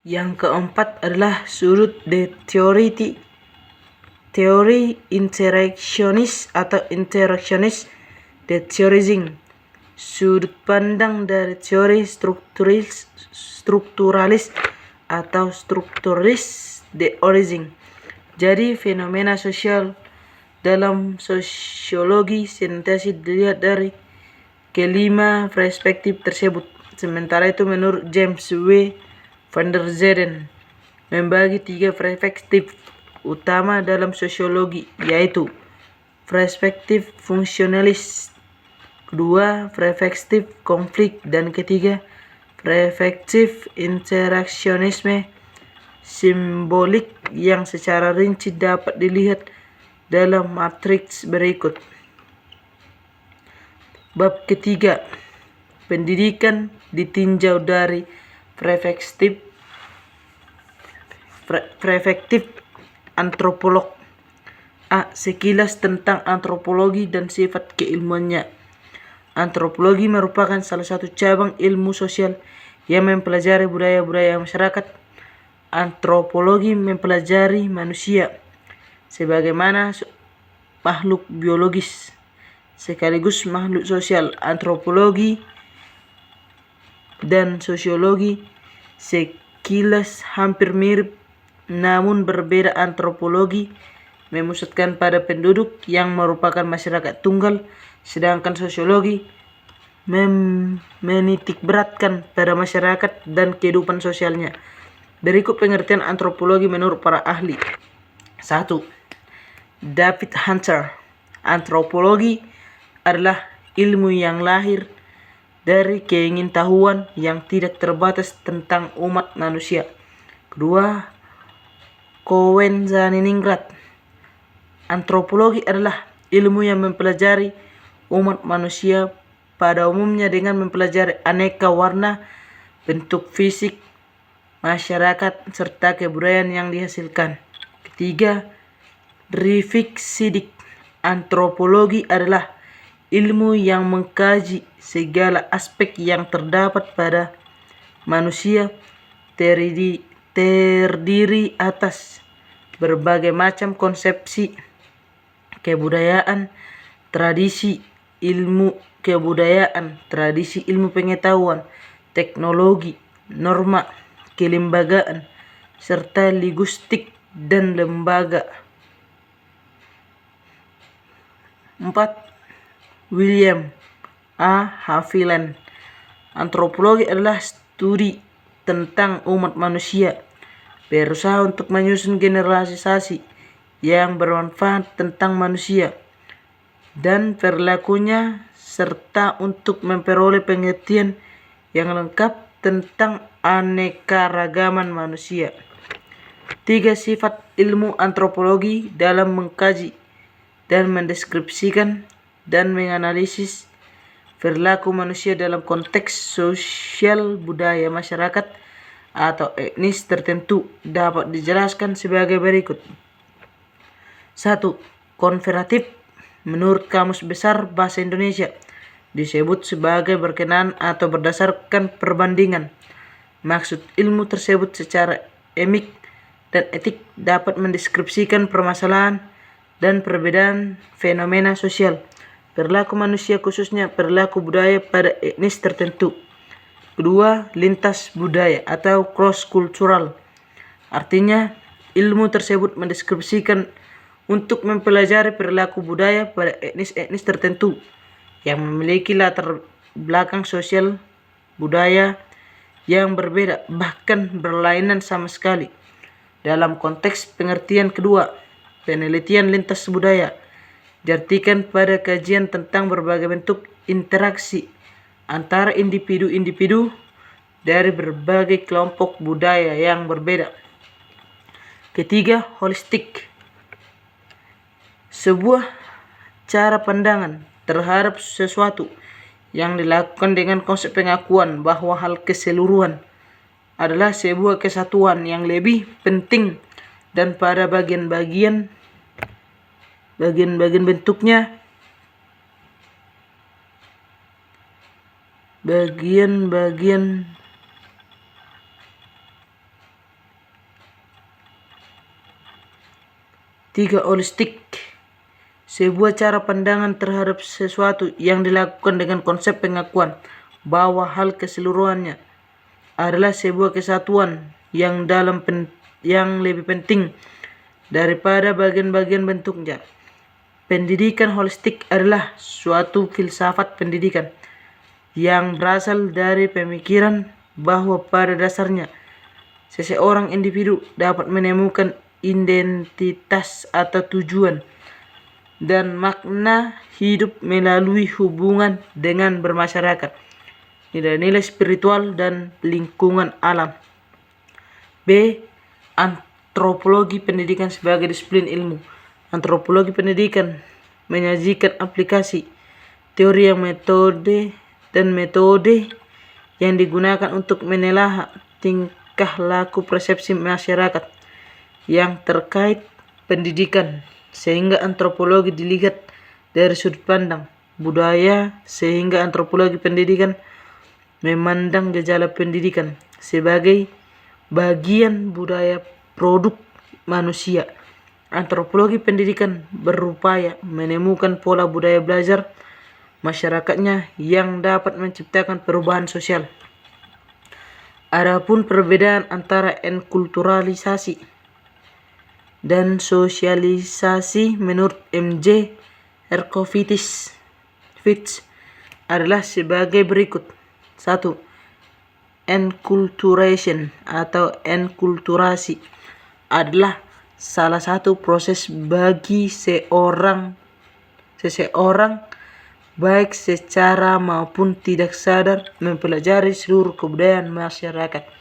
Yang keempat adalah sudut teori interaksionis atau interaksionis de theorizing. Sudut pandang dari teori strukturalis atau strukturalis de origin. Jadi fenomena sosial dalam sosiologi senantiasa dilihat dari kelima perspektif tersebut. Sementara itu menurut James W. van der Zeden membagi 3 perspektif utama dalam sosiologi, yaitu perspektif fungsionalis, kedua perspektif konflik, dan ketiga perspektif interaksionisme simbolik yang secara rinci dapat dilihat dalam matriks berikut. Bab ketiga, pendidikan ditinjau dari perspektif antropolog. A. Sekilas tentang antropologi dan sifat keilmuannya. Antropologi merupakan salah satu cabang ilmu sosial yang mempelajari budaya-budaya masyarakat. Antropologi mempelajari manusia sebagaimana makhluk biologis sekaligus makhluk sosial. Antropologi dan sosiologi sekilas hampir mirip, namun berbeda. Antropologi memusatkan pada penduduk yang merupakan masyarakat tunggal, sedangkan sosiologi menitikberatkan pada masyarakat dan kehidupan sosialnya. Berikut pengertian antropologi menurut para ahli. 1. David Hunter. Antropologi adalah ilmu yang lahir dari keingintahuan yang tidak terbatas tentang umat manusia. Kedua, Cowen Zaniningrat. Antropologi adalah ilmu yang mempelajari umat manusia pada umumnya dengan mempelajari aneka warna, bentuk fisik, masyarakat, serta kebudayaan yang dihasilkan. Ketiga, Rifik Sidik. Antropologi adalah ilmu yang mengkaji segala aspek yang terdapat pada manusia, terdiri atas berbagai macam konsepsi kebudayaan, tradisi ilmu kebudayaan, tradisi ilmu pengetahuan, teknologi, norma, kelembagaan, serta linguistik dan lembaga. 4. William A. Haviland. Antropologi adalah studi tentang umat manusia, berusaha untuk menyusun generalisasi yang bermanfaat tentang manusia dan perilakunya, serta untuk memperoleh pengertian yang lengkap tentang anekaragaman manusia. 3. Sifat ilmu antropologi dalam mengkaji dan mendeskripsikan dan menganalisis perilaku manusia dalam konteks sosial budaya masyarakat atau etnis tertentu dapat dijelaskan sebagai berikut. 1. Konferatif. Menurut Kamus Besar Bahasa Indonesia disebut sebagai berkenaan atau berdasarkan perbandingan. Maksud ilmu tersebut secara emik dan etik dapat mendeskripsikan permasalahan dan perbedaan fenomena sosial, perilaku manusia khususnya perilaku budaya pada etnis tertentu. Kedua, lintas budaya atau cross-cultural. Artinya, ilmu tersebut mendeskripsikan untuk mempelajari perilaku budaya pada etnis-etnis tertentu yang memiliki latar belakang sosial budaya yang berbeda, bahkan berlainan sama sekali. Dalam konteks pengertian kedua, penelitian lintas budaya diartikan pada kajian tentang berbagai bentuk interaksi antara individu-individu dari berbagai kelompok budaya yang berbeda. Ketiga, holistik. Sebuah cara pandangan terhadap sesuatu yang dilakukan dengan konsep pengakuan bahwa hal keseluruhan adalah sebuah kesatuan yang lebih penting dan pada bagian-bagian bentuknya Tiga, holistik. Sebuah cara pandangan terhadap sesuatu yang dilakukan dengan konsep pengakuan bahwa hal keseluruhannya adalah sebuah kesatuan yang lebih penting daripada bagian-bagian bentuknya. Pendidikan holistik adalah suatu filsafat pendidikan yang berasal dari pemikiran bahwa pada dasarnya seseorang individu dapat menemukan identitas atau tujuan dan makna hidup melalui hubungan dengan bermasyarakat, nilai-nilai spiritual, dan lingkungan alam. B. Antropologi pendidikan sebagai disiplin ilmu. Antropologi pendidikan menyajikan aplikasi teori dan metode yang digunakan untuk menelaah tingkah laku persepsi masyarakat yang terkait pendidikan, sehingga antropologi dilihat dari sudut pandang budaya, sehingga antropologi pendidikan memandang gejala pendidikan sebagai bagian budaya produk manusia. Antropologi pendidikan berupaya menemukan pola budaya belajar masyarakatnya yang dapat menciptakan perubahan sosial. Adapun perbedaan antara enkulturalisasi dan sosialisasi menurut M.J. Erkovitz adalah sebagai berikut. 1. Enculturation atau enkulturasi adalah salah satu proses bagi seseorang baik secara maupun tidak sadar mempelajari seluruh kebudayaan masyarakat.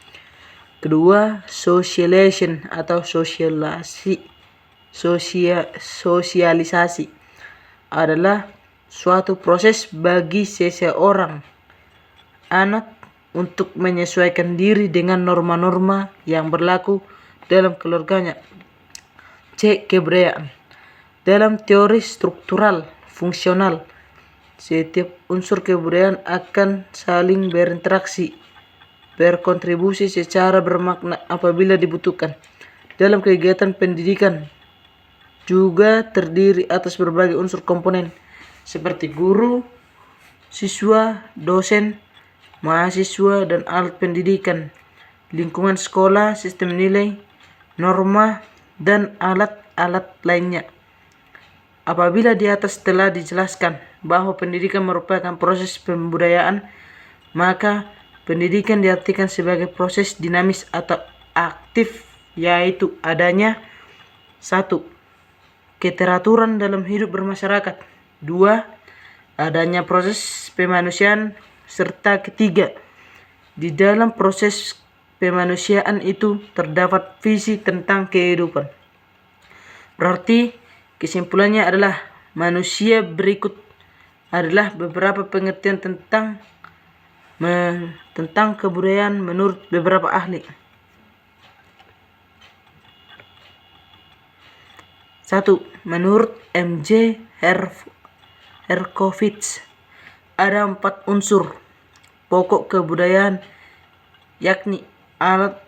Kedua, socialization atau sosialisasi adalah suatu proses bagi seseorang anak untuk menyesuaikan diri dengan norma-norma yang berlaku dalam keluarganya. C. Kebudayaan. Dalam teori struktural fungsional, setiap unsur kebudayaan akan saling berinteraksi, berkontribusi secara bermakna apabila dibutuhkan. Dalam kegiatan pendidikan juga terdiri atas berbagai unsur komponen seperti guru, siswa, dosen, mahasiswa, dan alat pendidikan, lingkungan sekolah, sistem nilai, norma, dan alat-alat lainnya. Apabila di atas telah dijelaskan bahwa pendidikan merupakan proses pembudayaan, maka pendidikan diartikan sebagai proses dinamis atau aktif, yaitu adanya 1. Keteraturan dalam hidup bermasyarakat. 2. Adanya proses pemanusiaan. Serta ketiga, di dalam proses pemanusiaan itu terdapat visi tentang kehidupan. Berarti kesimpulannya adalah manusia berikut adalah beberapa pengertian tentang kebudayaan menurut beberapa ahli. 1. Menurut M.J. Erkovitz, ada 4 unsur pokok kebudayaan, yakni alat,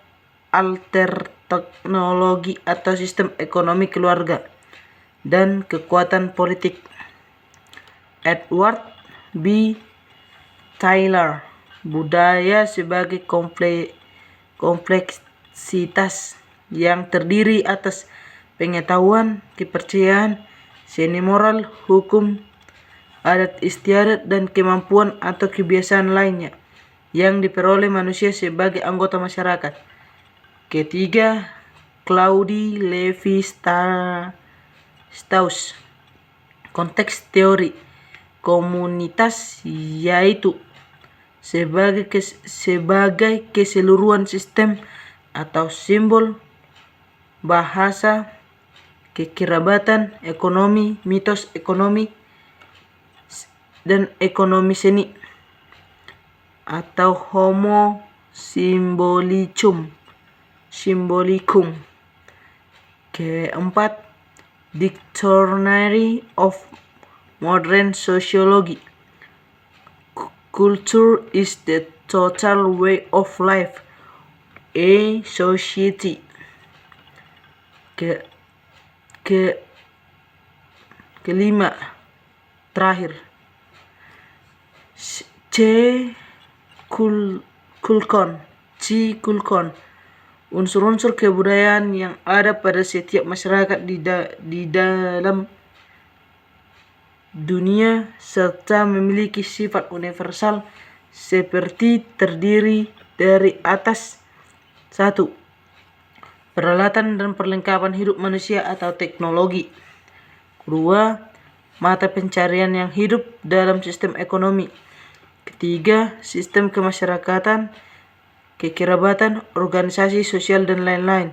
teknologi atau sistem ekonomi keluarga, dan kekuatan politik. Edward B. Tyler, budaya sebagai kompleksitas yang terdiri atas pengetahuan, kepercayaan, seni moral, hukum, adat istiadat, dan kemampuan atau kebiasaan lainnya yang diperoleh manusia sebagai anggota masyarakat. Ketiga, Claude Lévi-Strauss, konteks teori komunitas, yaitu sebagai keseluruhan sistem atau simbol, bahasa, kekerabatan, ekonomi, mitos ekonomi, dan ekonomi seni, atau homo symbolicum. Keempat, Dictionary of Modern Sociology, culture is the total way of life a society. kelima, terakhir, kulkon, unsur-unsur kebudayaan yang ada pada setiap masyarakat di dalam dunia serta memiliki sifat universal seperti terdiri dari atas 1. Peralatan dan perlengkapan hidup manusia atau teknologi. 2. Mata pencarian yang hidup dalam sistem ekonomi. 3. Sistem kemasyarakatan, kekerabatan, organisasi sosial dan lain-lain.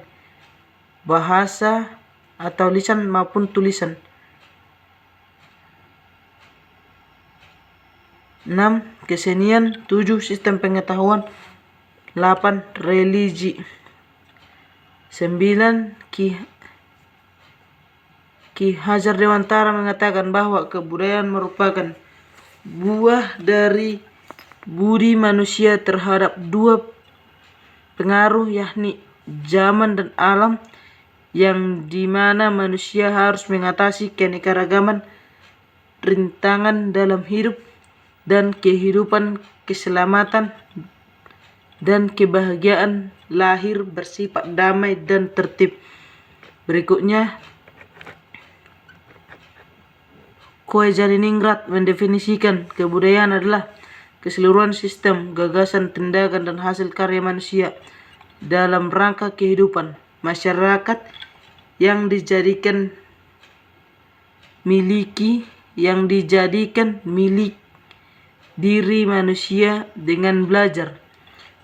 Bahasa atau lisan maupun tulisan. 6. Kesenian. 7. Sistem pengetahuan. 8. Religi. 9. Ki Hajar Dewantara mengatakan bahwa kebudayaan merupakan buah dari budi manusia terhadap dua pengaruh, yakni zaman dan alam, yang dimana manusia harus mengatasi keanekaragaman, rintangan dalam hidup dan kehidupan, keselamatan dan kebahagiaan lahir bersifat damai dan tertib. Berikutnya, Koe-Janiningrat mendefinisikan kebudayaan adalah keseluruhan sistem, gagasan, tindakan, dan hasil karya manusia dalam rangka kehidupan masyarakat yang dijadikan milik diri manusia dengan belajar.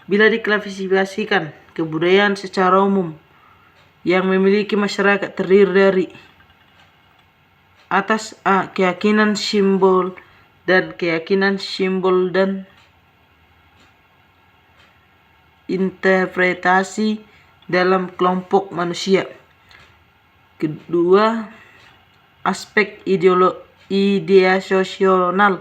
Bila diklasifikasikan, kebudayaan secara umum yang memiliki masyarakat terdiri dari atas A. Keyakinan simbol dan interpretasi dalam kelompok manusia. Kedua, aspek ideasional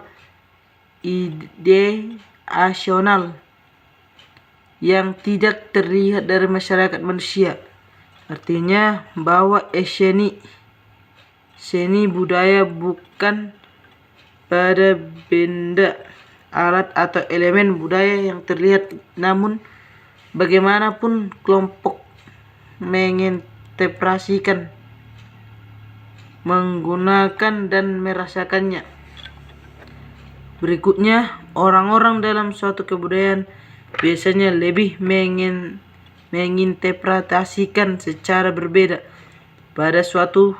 yang tidak terlihat dari masyarakat manusia. Artinya bahwa seni budaya bukan pada benda, alat atau elemen budaya yang terlihat, namun bagaimanapun kelompok menginterpretasikan, menggunakan dan merasakannya. Berikutnya, orang-orang dalam suatu kebudayaan biasanya lebih menginterpretasikan secara berbeda pada suatu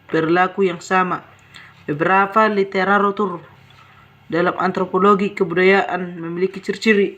perilaku yang sama. Beberapa literatur dalam antropologi kebudayaan memiliki ciri-ciri